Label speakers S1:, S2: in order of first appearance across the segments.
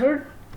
S1: 3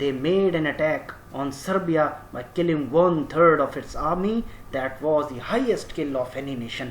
S1: they made an attack on Serbia by killing 1/3 of its army. That was the highest kill of any nation.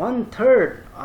S1: 1/3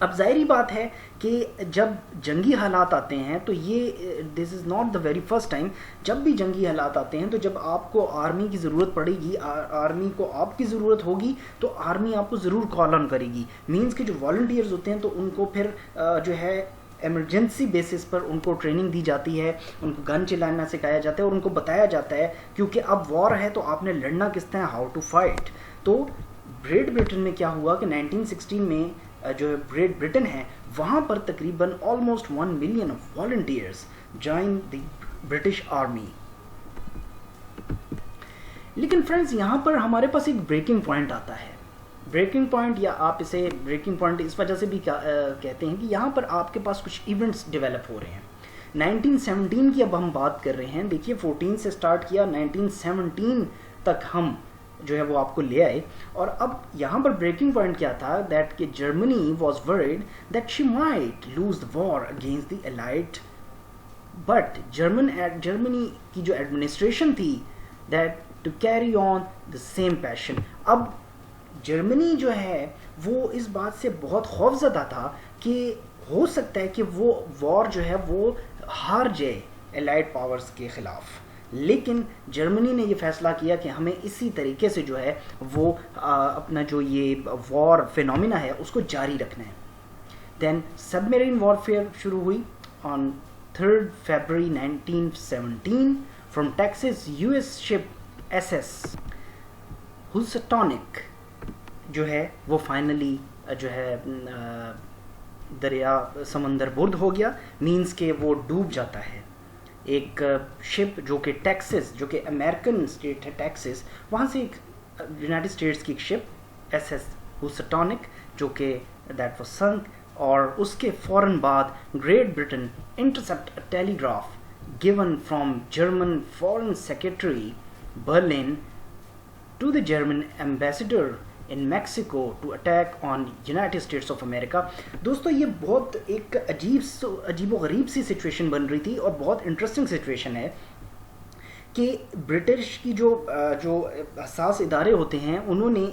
S1: اب ظاہری بات ہے کہ جب جنگی حالات آتے ہیں تو یہ this is not the very first time. جب بھی جنگی حالات آتے ہیں تو جب آپ کو آرمی کی ضرورت پڑے گی, آرمی کو آپ کی ضرورت ہوگی تو آرمی آپ کو ضرور کال آن کرے گی. مینس کہ جو والنٹیئرز ہوتے ہیں تو ان کو پھر جو ہے ایمرجنسی بیسس پر ان کو ٹریننگ دی جاتی ہے, ان کو گن چلانا سکھایا جاتا ہے اور ان کو بتایا جاتا ہے کیونکہ اب وار ہے تو آپ نے لڑنا کس طرح, ہاؤ ٹو فائٹ. تو گریٹ برٹن میں کیا ہوا کہ 1916 میں جو گریٹ برٹن ہے وہاں پر تقریباً almost 1 million of volunteers join the British army. لیکن فرینڈز یہاں پر ہمارے پاس ایک بریکنگ پوائنٹ آتا ہے. بریکنگ پوائنٹ, یا آپ اسے بریکنگ پوائنٹ اس وجہ سے بھی کہتے ہیں کہ یہاں پر آپ کے پاس کچھ ایونٹس ڈیولپ ہو رہے ہیں. 1917 کی اب ہم بات کر رہے ہیں, دیکھیے 14 سے سٹارٹ کیا, 1917 تک ہم جو ہے وہ آپ کو لے آئے. اور اب یہاں پر بریکنگ پوائنٹ کیا تھا, دیٹ کہ Germany was worried that she might lose the war against the allied, but جرمنی کی جو ایڈمنسٹریشن تھی that to carry on the same passion. اب جرمنی جو ہے وہ اس بات سے بہت خوفزدہ تھا کہ ہو سکتا ہے کہ وہ وار جو ہے وہ ہار جائے الائٹ پاورز کے خلاف, لیکن جرمنی نے یہ فیصلہ کیا کہ ہمیں اسی طریقے سے جو ہے وہ اپنا جو یہ وار فینومینا ہے اس کو جاری رکھنا ہے. دین سب میرین وارفیئر شروع ہوئی on 3 February 1917 from Texas. U S ship S S Housatonic جو ہے وہ فائنلی جو ہے دریا سمندر برد ہو گیا, مینس کہ وہ ڈوب جاتا ہے. ایک شپ جو کہ ٹیکسس, جو کہ امریکن اسٹیٹ ہے ٹیکسس, وہاں سے ایک یونائٹڈ اسٹیٹس کی ایک شپ ایس ایس ہوسٹونک جو کہ دیٹ واز سنک, اور اس کے فوراً بعد great Britain intercept telegraph given from German Foreign Secretary Berlin to the German ambassador in Mexico to attack on United States of America. دوستو یہ بہت ایک عجیب و غریب سی سچویشن بن رہی تھی اور بہت انٹرسٹنگ سچویشن ہے کہ برٹش کی جو حساس ادارے ہوتے ہیں انہوں نے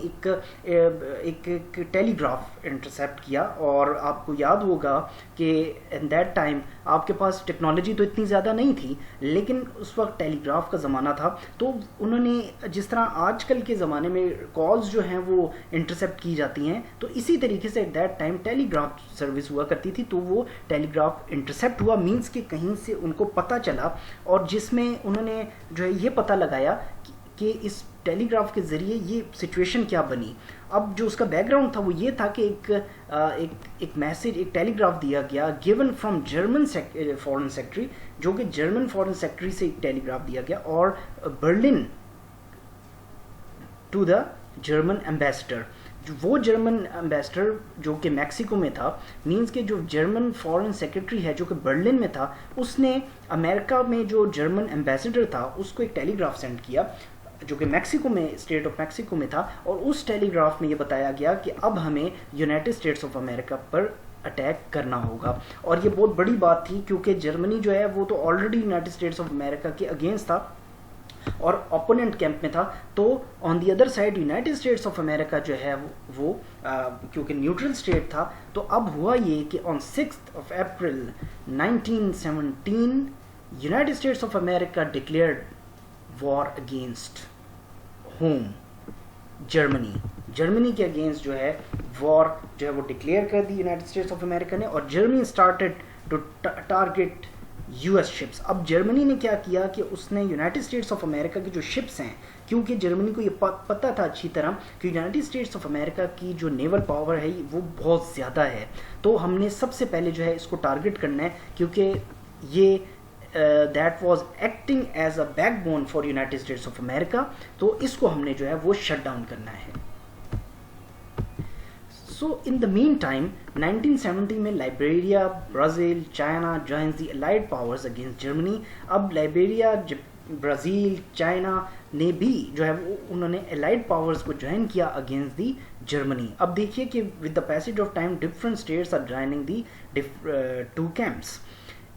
S1: ایک ٹیلی گراف انٹرسیپٹ کیا. اور آپ کو یاد ہوگا کہ ان دیٹ ٹائم آپ کے پاس ٹیکنالوجی تو اتنی زیادہ نہیں تھی, لیکن اس وقت ٹیلی گراف کا زمانہ تھا. تو انہوں نے جس طرح آج کل کے زمانے میں کالز جو ہیں وہ انٹرسیپٹ کی جاتی ہیں, تو اسی طریقے سے at that time telegraph service ہوا کرتی تھی. تو وہ ٹیلی گراف انٹرسیپٹ ہوا, مینس کہ کہیں سے ان کو پتہ چلا, اور جس میں انہوں نے جو ہے یہ پتہ لگایا کہ اس ٹیلی گراف کے ذریعے یہ سچویشن کیا بنی. اب جو اس کا بیک گراؤنڈ تھا وہ یہ تھا کہ ایک میسج, ایک ٹیلی گراف دیا گیا given from German foreign secretary, جو کہ جرمن فورن سیکٹری سے ایک ٹیلی گراف دیا گیا, اور Berlin to the German ambassador. وہ جرمن ایمبیسڈر جو کہ میکسیکو میں تھا, مینس کہ جو جرمن فورن سیکرٹری ہے جو کہ برلن میں تھا, اس نے امریکہ میں جو جرمن ایمبیسڈر تھا اس کو ایک ٹیلی گراف سینڈ کیا جو کہ میکسیکو میں, اسٹیٹ آف میکسیکو میں تھا, اور اس ٹیلی گراف میں یہ بتایا گیا کہ اب ہمیں United States of America per attack کرنا ہوگا. اور یہ بہت بڑی بات تھی کیونکہ جرمنی جو ہے وہ تو already United States of America کے اگینسٹ تھا اور اپوننٹ کیمپ میں تھا. تو on the other side United States of America جو ہے وہ کیونکہ نیوٹرل اسٹیٹ تھا. تو اب ہوا یہ کہ on 6 April 1917 United States of America declared war against home Germany کے اگینسٹ جو ہے وار جو ہے وہ ڈکلیئر کر دی یونائٹڈ اسٹیٹس آف امریکہ نے, اور Germany started to target U S ships. اب جرمنی نے کیا کیا کہ اس نے یونائٹڈ اسٹیٹس آف امریکہ کی جو شپس ہیں, کیونکہ جرمنی کو یہ پتہ تھا اچھی طرح کہ یونائٹڈ اسٹیٹس آف امریکہ کی جو نیول پاور ہے وہ بہت زیادہ ہے, تو ہم نے سب سے پہلے جو ہے اس کو ٹارگٹ کرنا ہے, کیونکہ یہ that was acting as a back bone for United States of امریکہ, تو اس کو ہم نے جو ہے وہ شٹ ڈاؤن کرنا ہے. سو ان دا مین ٹائم 1970 میں لائبیریا, برازیل, چائنا جوائنز دی الائڈ پاورز اگینسٹ جرمنی. اب لائبیریا, برازیل, چائنا نے بھی جو ہے وہ انہوں نے الائڈ پاورز کو جوائن کیا اگینسٹ دی جرمنی. اب دیکھیے کہ with the passage of time different states are joining the two camps.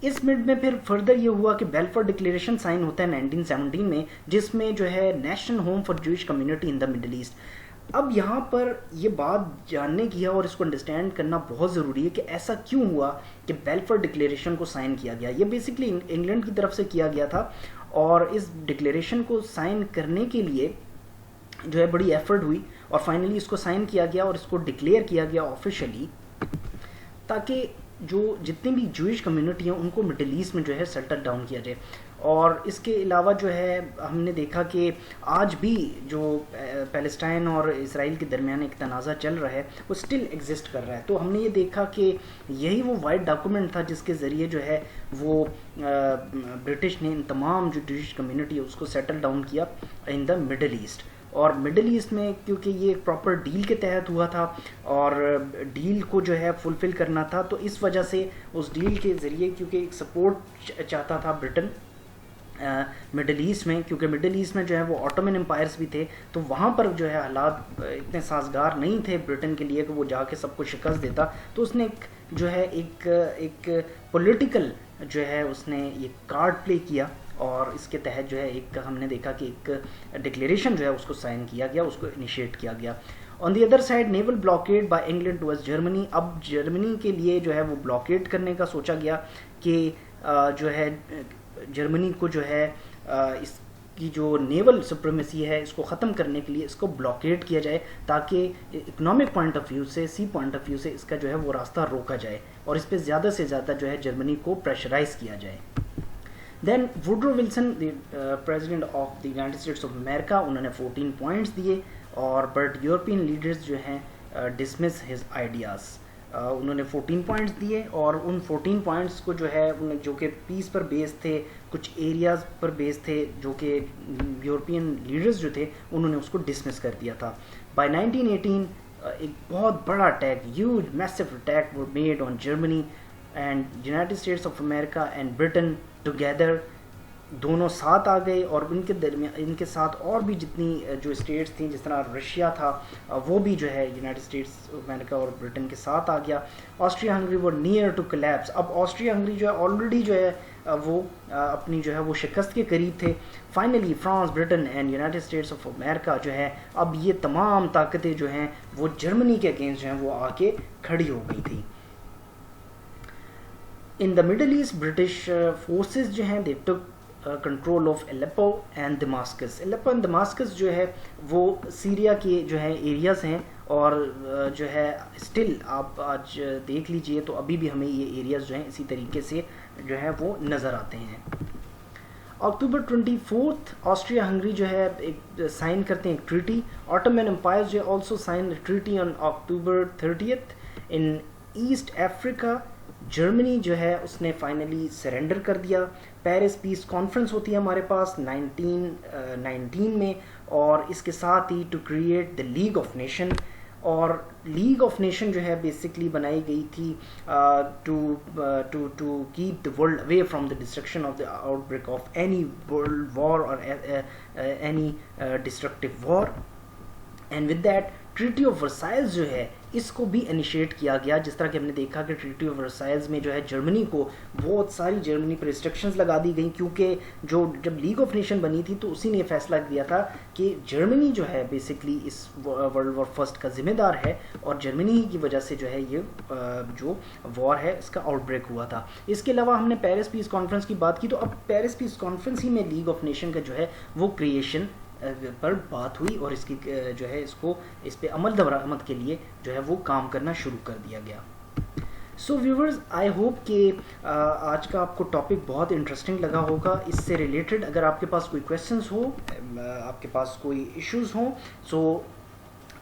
S1: اس منٹ میں پھر فردر یہ ہوا کہ بیلفور ڈکلیریشن سائن ہوتا ہے 1917 میں, جس میں جو ہے national home for Jewish community in the Middle East. اب یہاں پر یہ بات جاننے کی ہے اور اس کو انڈرسٹینڈ کرنا بہت ضروری ہے کہ ایسا کیوں ہوا کہ بیلفور ڈکلیریشن کو سائن کیا گیا. یہ بیسکلی انگلینڈ کی طرف سے کیا گیا تھا اور اس ڈکلیریشن کو سائن کرنے کے لیے جو ہے بڑی ایفرٹ ہوئی اور فائنلی اس کو سائن کیا گیا اور اس کو ڈکلیئر کیا گیا آفیشلی, تاکہ جو جتنی بھی جوئش کمیونٹی ہیں ان کو مڈل ایسٹ میں جو ہے سیٹل ڈاؤن کیا جائے. اور اس کے علاوہ جو ہے ہم نے دیکھا کہ آج بھی جو پیلسٹائن اور اسرائیل کے درمیان ایک تنازع چل رہا ہے وہ اسٹل ایگزسٹ کر رہا ہے. تو ہم نے یہ دیکھا کہ یہی وہ وائٹ ڈاکومنٹ تھا جس کے ذریعے جو ہے وہ برٹش نے ان تمام جو جوئش کمیونٹی ہے اس کو سیٹل ڈاؤن کیا ان دا مڈل ایسٹ. اور مڈل ایسٹ میں کیونکہ یہ ایک پراپر ڈیل کے تحت ہوا تھا اور ڈیل کو جو ہے فلفل کرنا تھا, تو اس وجہ سے اس ڈیل کے ذریعے کیونکہ ایک سپورٹ چاہتا تھا برٹن مڈل ایسٹ میں, کیونکہ مڈل ایسٹ میں جو ہے وہ آٹومن امپائرس بھی تھے, تو وہاں پر جو ہے حالات اتنے سازگار نہیں تھے برٹن کے لیے کہ وہ جا کے سب کو شکست دیتا. تو اس نے جو ہے ایک پولیٹیکل جو ہے اس نے یہ کارڈ پلے کیا اور اس کے تحت جو ہے ایک ہم نے دیکھا کہ ایک ڈکلیریشن جو ہے اس کو سائن کیا گیا, اس کو انیشیٹ کیا گیا. On the other side naval blockade by England towards Germany. اب جرمنی کے لیے جو ہے وہ بلاکیڈ کرنے کا سوچا گیا کہ جو ہے جرمنی کو جو ہے اس کی جو نیول سپریمیسی ہے اس کو ختم کرنے کے لیے اس کو بلاکیڈ کیا جائے تاکہ اکنامک پوائنٹ آف ویو سے, سی پوائنٹ آف ویو سے اس کا جو ہے وہ راستہ روکا جائے اور اس پہ زیادہ سے زیادہ جو ہے جرمنی کو پریشرائز کیا جائے. Then Woodrow Wilson president of the United States of America, انہوں نے 14 پوائنٹس دیے اور بٹ یورپین لیڈرز جو ہیں ڈسمس ہز آئیڈیاز. انہوں نے 14 پوائنٹس دیے اور ان 14 پوائنٹس کو جو ہے جو کہ پیس پر بیس تھے, کچھ ایریاز پر بیس تھے جو کہ یورپین لیڈرز جو تھے انہوں نے اس کو ڈسمس کر دیا تھا. بائی 1918 ایک بہت بڑا attack, huge massive attack were made on Germany and United States of America and Britain together, دونوں ساتھ آ گئے اور ان کے درمیان ان کے ساتھ اور بھی جتنی جو اسٹیٹس تھیں جس طرح رشیا تھا وہ بھی جو ہے یونائٹڈ اسٹیٹس امریکہ اور برٹن کے ساتھ آ گیا. آسٹریا ہنگری وہ نیئر ٹو کولیپس. اب آسٹریا ہنگری جو ہے آلریڈی جو ہے وہ اپنی جو ہے وہ شکست کے قریب تھے. Finally France, Britain and United States of America جو ہے اب یہ تمام طاقتیں جو ہیں وہ جرمنی کے اگینسٹ جو ہیں وہ آ کے کھڑی ہو گئی تھیں. In the Middle East, British forces جو ہیں they took control of Aleppo and Damascus. Aleppo and Damascus جو ہے وہ سیریا کے جو ہے ایریاز ہیں اور جو ہے اسٹل آپ آج دیکھ لیجئے تو ابھی بھی ہمیں یہ ایریاز جو ہیں اسی طریقے سے جو ہے وہ نظر آتے ہیں. اکتوبر 24 آسٹریا ہنگری جو ہے ایک سائن کرتے ہیں ایک ٹریٹی. آٹومن امپائر جو ہے آلسو سائن ٹریٹی آن اکتوبر 30 ان ایسٹ افریقہ. جرمنی جو ہے اس نے فائنلی سرنڈر کر دیا. پیرس پیس کانفرنس ہوتی ہے ہمارے پاس 1919 میں اور اس کے ساتھ ہی to create the league of nation, اور لیگ آف نیشن جو ہے بیسکلی بنائی گئی تھی to keep the world away from the destruction of the outbreak of any world war اور any destructive war. And with that treaty of Versailles جو ہے اس کو بھی انیشیٹ کیا گیا. جس طرح کہ ہم نے دیکھا کہ ٹریٹی آف ورسائلز میں جو ہے جرمنی کو بہت ساری جرمنی پر ریسٹرکشنز لگا دی گئیں, کیونکہ جب لیگ آف نیشن بنی تھی تو اسی نے یہ فیصلہ کیا تھا کہ جرمنی جو ہے بیسکلی اس ورلڈ وار فرسٹ کا ذمہ دار ہے اور جرمنی کی وجہ سے جو ہے یہ جو وار ہے اس کا آؤٹ بریک ہوا تھا. اس کے علاوہ ہم نے پیرس پیس کانفرنس کی بات کی, تو اب پیرس پیس کانفرنس ہی میں لیگ آف نیشن کا جو ہے وہ کریشن پر بات ہوئی اور اس کی جو ہے اس پہ عمل درآمد کے لیے جو ہے وہ کام کرنا شروع کر دیا گیا. سو ویورز, آئی ہوپ کہ آج کا آپ کو ٹاپک بہت انٹرسٹنگ لگا ہوگا. اس سے ریلیٹڈ اگر آپ کے پاس کوئی کویشچنس ہو, آپ کے پاس کوئی ایشوز ہوں, سو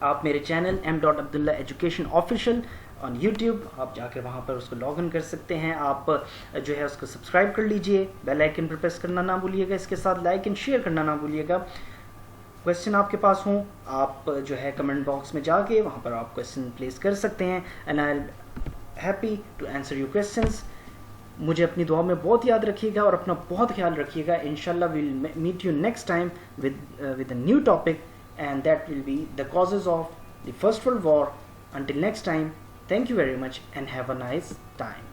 S1: آپ میرے channel m.abdullah education official on YouTube آپ جا کے وہاں پر اس کو لاگ ان کر سکتے ہیں. آپ جو ہے اس کو سبسکرائب کر لیجئے, بیل آئکن پر پریس کرنا نہ بھولیے گا, اس کے ساتھ لائک اینڈ شیئر کرنا نہ بھولیے گا. کویشچن آپ کے پاس ہوں آپ جو ہے کمنٹ باکس میں جا کے وہاں پر آپ کویشچن پلیس کر سکتے ہیں and I happy to answer your questions. مجھے اپنی دعا میں بہت یاد رکھیے گا اور اپنا بہت خیال رکھیے گا. انشاءاللہ we'll meet you next time with a new topic, and that will be the causes of the First World War. Until next time, thank you very much and have a nice time.